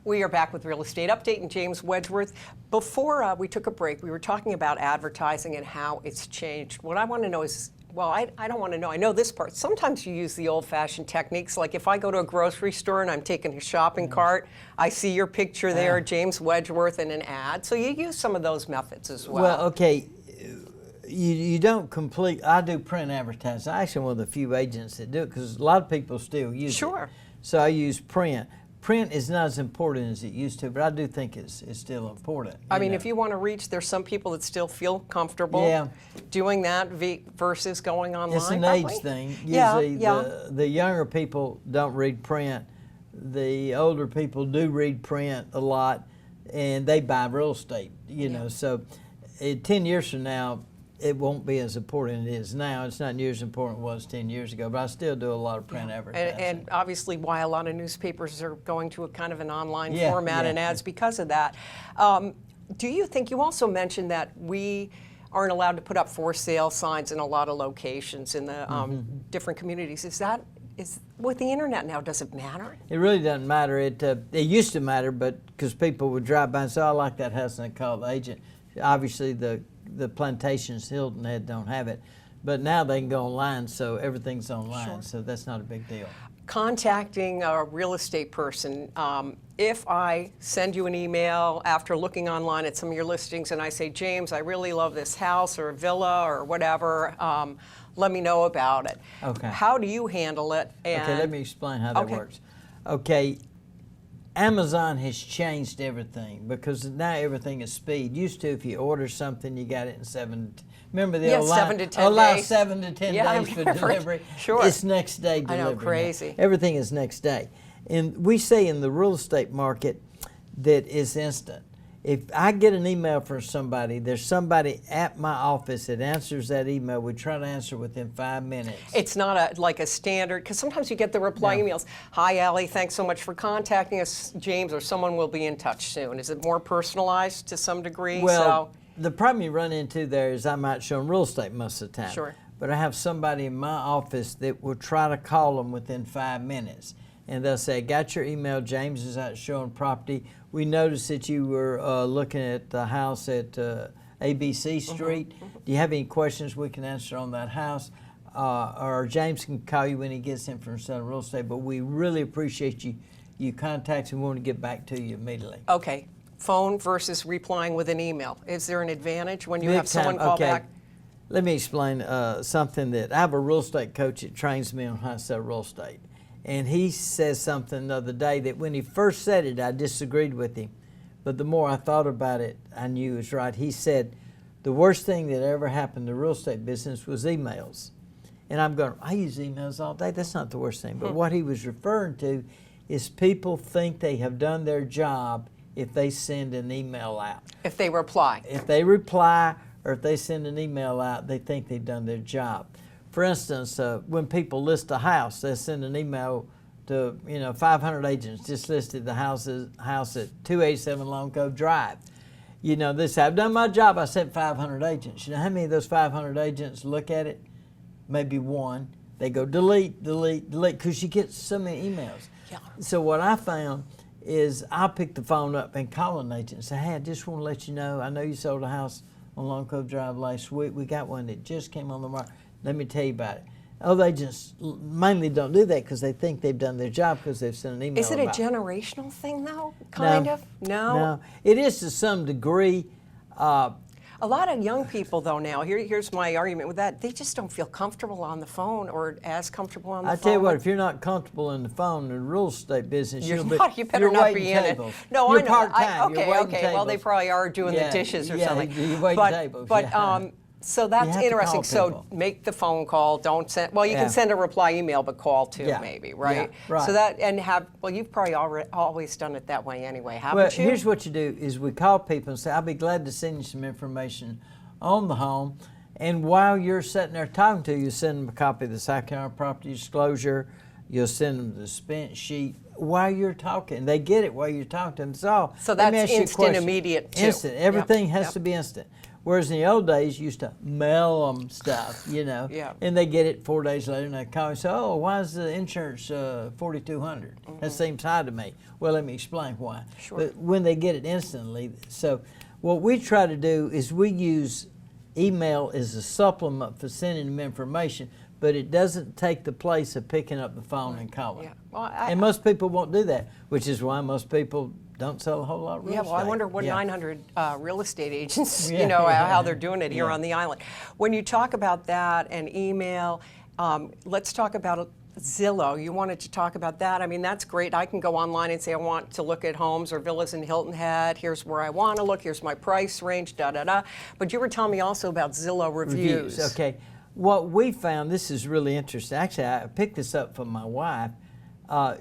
We are back with Real Estate Update and James Wedgeworth. Before we took a break, we were talking about advertising and how it's changed. What I want to know is, well, I don't want to know. I know this part. Sometimes you use the old-fashioned techniques. Like if I go to a grocery store and I'm taking a shopping cart, I see your picture there, James Wedgeworth, in an ad. So you use some of those methods as well. Well, okay. You don't complete. I do print advertising. I'm actually one of the few agents that do it because a lot of people still use it. Sure. So I use print. Print is not as important as it used to, but I do think it's still important. I mean, if you want to reach, there's some people that still feel comfortable doing that versus going online. It's an age thing. Usually the younger people don't read print. The older people do read print a lot, and they buy real estate, you know. So 10 years from now, it won't be as important as it is now. It's not near as important as it was 10 years ago, but I still do a lot of print advertising. And obviously why a lot of newspapers are going to a kind of an online format and ads because of that. Do you think, you also mentioned that we aren't allowed to put up for sale signs in a lot of locations in the different communities. Is with the internet now, does it matter? It really doesn't matter. It used to matter, but because people would drive by and say, oh, I like that house, and they call the agent. Obviously the Plantations Hilton Head don't have it, but now they can go online, so everything's online, so that's not a big deal. Contacting a real estate person, if I send you an email after looking online at some of your listings and I say, James, I really love this house or villa or whatever, let me know about it. Okay. How do you handle it? Okay, let me explain how that works. Okay. Amazon has changed everything because now everything is speed. Used to, if you order something, you got it in 7 to 10. Remember the old 7 to 10 days. 7 to 10 days for delivery. Sure. It's next day delivery. I know, crazy. Now. Everything is next day. And we say in the real estate market that it's instant. If I get an email from somebody, there's somebody at my office that answers that email. We try to answer within 5 minutes. It's not like a standard, because sometimes you get the reply emails. Hi, Allie, thanks so much for contacting us, James, or someone will be in touch soon. Is it more personalized to some degree? Well, the problem you run into there is I'm out showing real estate most of the time. Sure. But I have somebody in my office that will try to call them within 5 minutes. And they'll say, got your email, James is out showing property. We noticed that you were looking at the house at ABC Street. Do you have any questions we can answer on that house? Or James can call you when he gets in from selling real estate, but we really appreciate you contacting. We want to get back to you immediately. Okay, phone versus replying with an email. Is there an advantage when you have someone call back? Let me explain something that I have a real estate coach that trains me on how to sell real estate. And he says something the other day that when he first said it, I disagreed with him. But the more I thought about it, I knew he was right. He said, the worst thing that ever happened to the real estate business was emails. And I'm going, I use emails all day. That's not the worst thing. But what he was referring to is people think they have done their job if they send an email out. If they reply. If they reply or if they send an email out, they think they've done their job. For instance, when people list a house, they send an email to 500 agents just listed the house at 287 Long Cove Drive. They say, I've done my job. I sent 500 agents. You know how many of those 500 agents look at it? Maybe one. They go delete, delete, delete, because you get so many emails. Yeah. So what I found is I'll pick the phone up and call an agent and say, hey, I just want to let you know, I know you sold a house on Long Cove Drive last week. We got one that just came on the market. Let me tell you about it. Other agents mainly don't do that because they think they've done their job because they've sent an email. Is it a generational thing, though? Kind of? No. It is to some degree. A lot of young people, though, now, here's my argument with that, they just don't feel comfortable on the phone or as comfortable on the phone. I tell you what, if you're not comfortable in the phone in the real estate business, you better not be in it. No, you're I know. Part-time. Okay. Well, they probably are doing the dishes or something. You're waiting tables. But so that's interesting. So make the phone call. Don't send. Well, you can send a reply email, but call too, maybe, right? Yeah, right. So that you've probably always done it that way anyway, haven't you? Well, here's what you do: is we call people and say, "I'll be glad to send you some information on the home." And while you're sitting there talking to you, send them a copy of the South Carolina Property Disclosure. You'll send them the expense sheet while you're talking. They get it while you're talking to them. So that's instant, immediate too. Instant. Everything has to be instant. Whereas in the old days, you used to mail them stuff, you know, Yeah. and they get it 4 days later, and they call and say, "Oh, why is the insurance $4,200?" That seems high to me. Well, let me explain why. Sure. But when they get it instantly, so what we try to do is we use email as a supplement for sending them information, but it doesn't take the place of picking up the phone and calling. Yeah. Well, And most people won't do that, which is why most people don't sell a whole lot of real yeah, estate. well, I wonder what Yeah. 900 real estate agents, Yeah, you know, yeah, how they're doing it here yeah. on the island. When you talk about that and email, let's talk about Zillow. You wanted to talk about that. I mean, that's great. I can go online and say I want to look at homes or villas in Hilton Head. Here's where I want to look. Here's my price range, da-da-da. But you were telling me also about Zillow reviews. Okay. What we found, this is really interesting. Actually, I picked this up from my wife.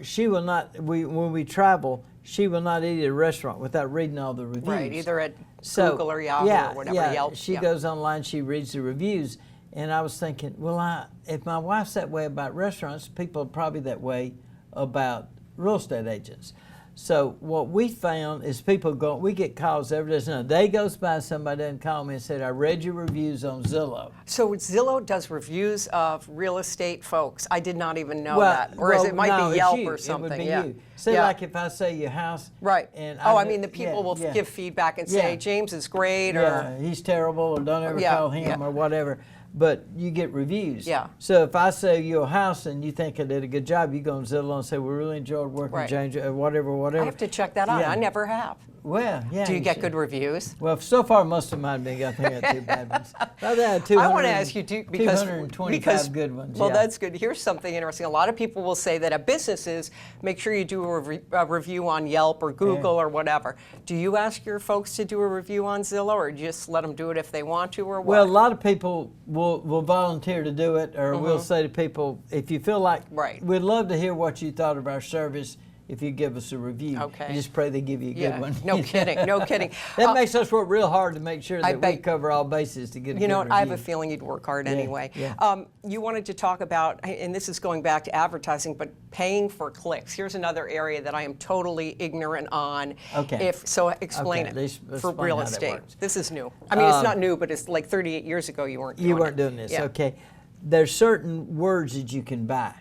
She will not, when we travel, she will not eat at a restaurant without reading all the reviews. Right, either at Google or Yahoo or whatever, Yelp. She goes online, she reads the reviews. And I was thinking, well, if my wife's that way about restaurants, people are probably that way about real estate agents. So what we found is people go, we get calls every day. No, a day goes by, somebody doesn't call me and said, I read your reviews on Zillow. So Zillow does reviews of real estate folks. I did not even know that. Or it might no, be it's Yelp you. or something. It would be yeah. you. Say like if I say your house. Right. And I mean the people will yeah. give feedback and say, Yeah. James is great, or Yeah, he's terrible, or don't ever Yeah, call him, yeah. or whatever. But you get reviews. Yeah. So if I sell your house and you think I did a good job, you go on Zillow and say, we really enjoyed working with Right. James, whatever. I have to check that out. Yeah. I never have. Well, yeah. Do you get should. good reviews? Well, so far most of mine have been. I think I got 2 bad ones. I had I want to ask you because 225 good ones. Well, yeah. that's good. Here's something interesting. A lot of people will say that at businesses, make sure you do a review on Yelp or Google or whatever. Do you ask your folks to do a review on Zillow, or just let them do it if they want to, or what? Well, a lot of people will volunteer to do it, or we'll say to people, if you feel like, Right. we'd love to hear what you thought of our service. If you give us a review, Okay. and just pray they give you a good one. No kidding. No kidding. That makes us work real hard to make sure that we bet- cover all bases to get a good You know what? I have a review. feeling you'd work hard anyway. yeah. You wanted to talk about, and this is going back to advertising, but paying for clicks. Here's another area that I am totally ignorant on. Okay. So explain Okay, it let's for explain real how that estate. works. This is new. I mean, it's not new, but it's like 38 years ago you weren't doing You weren't it. doing this, Yeah. okay. There's certain words that you can buy,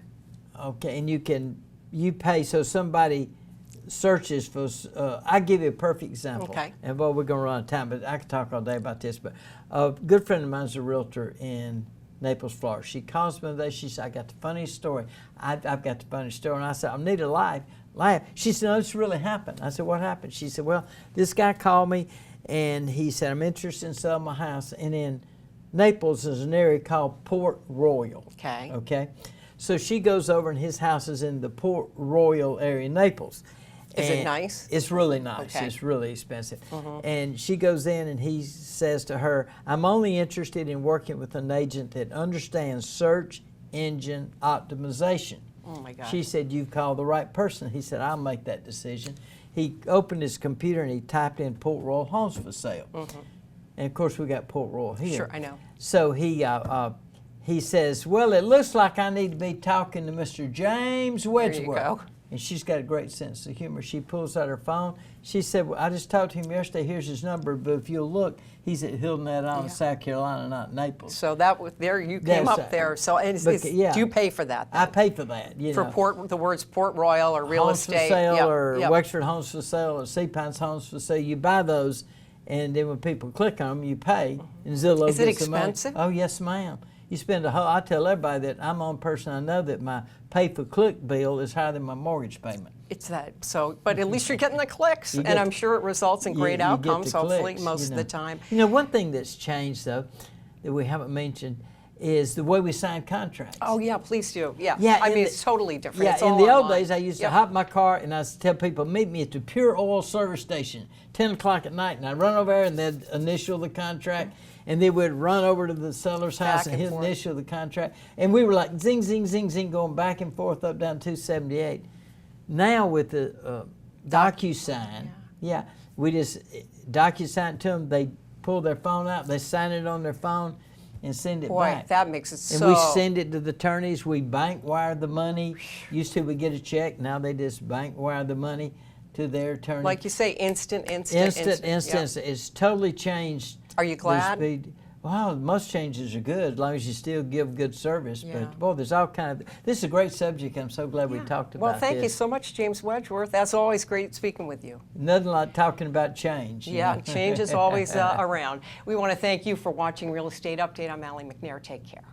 okay, and you pay, so somebody searches for, I give you a perfect example. Okay. And well, we're gonna run out of time, but I could talk all day about this, but a good friend of mine's a realtor in Naples, Florida. She calls me today, she said, I got the funniest story. I've got the funniest story, and I said, I need a laugh. She said, no, this really happened. I said, what happened? She said, well, this guy called me, and he said, I'm interested in selling my house, and in Naples is an area called Port Royal. Okay. Okay. So she goes over, and his house is in the Port Royal area, Naples. Is it And nice? It's really nice. Okay. It's really expensive. And she goes in, and he says to her, I'm only interested in working with an agent that understands search engine optimization. Oh my God. She said, you've called the right person. He said, I'll make that decision. He opened his computer, and he typed in Port Royal homes for sale. And of course, we got Port Royal here. Sure, I know. So he says, well, it looks like I need to be talking to Mr. James Wedgeworth. go. And she's got a great sense of humor. She pulls out her phone. She said, well, I just talked to him yesterday. Here's his number. But if you'll look, he's at Hilton Head Island, South Carolina, not Naples. So that was there. You came That's up there. So and yeah. do you pay for that? I then? pay for that. You for know. the words Port Royal or real Homes estate. for sale, Yep, or yep. Wexford Homes for Sale, or Sea Pines Homes for Sale. You buy those, and then when people click on them, you pay. And Zillow Is it gets the money. expensive? Oh, yes, ma'am. You spend I tell everybody that I'm the only person I know that my pay-for-click bill is higher than my mortgage payment. It's that. So, but at least you're getting the clicks, You and get I'm the- sure it results in great you get outcomes. the Hopefully, clicks, most you of know. the time. You know, one thing that's changed, though, that we haven't mentioned, is the way we sign contracts. Oh yeah, please do. Yeah. Yeah, I in mean, the- it's totally different. Yeah, It's in all the old online. days, I used to Yep. hop in my car and I'd tell people, meet me at the Pure Oil service station, 10 o'clock at night, and I'd run over there and they'd initial the contract, and they would run over to the seller's house Back and and he'd forth. initial the contract, and we were like zing, zing, zing, zing, going back and forth up down 278. Now with the DocuSign, yeah, we just DocuSign to them, they pull their phone out, they sign it on their phone, and send it Boy, back. that makes it And so. we send it to the attorneys. We bank wire the money. Used to we get a check. Now they just bank wire the money to their attorney. like you say, instant. instant. It's totally changed Are you glad? Well, most changes are good as long as you still give good service. Yeah. But boy, there's all kind of. This is a great subject. I'm so glad we talked about Well, thank you this. so much, James Wedgeworth. As always, great speaking with you. Nothing like talking about change. you Yeah, know? change is always around. We want to thank you for watching Real Estate Update. I'm Allie McNair. Take care.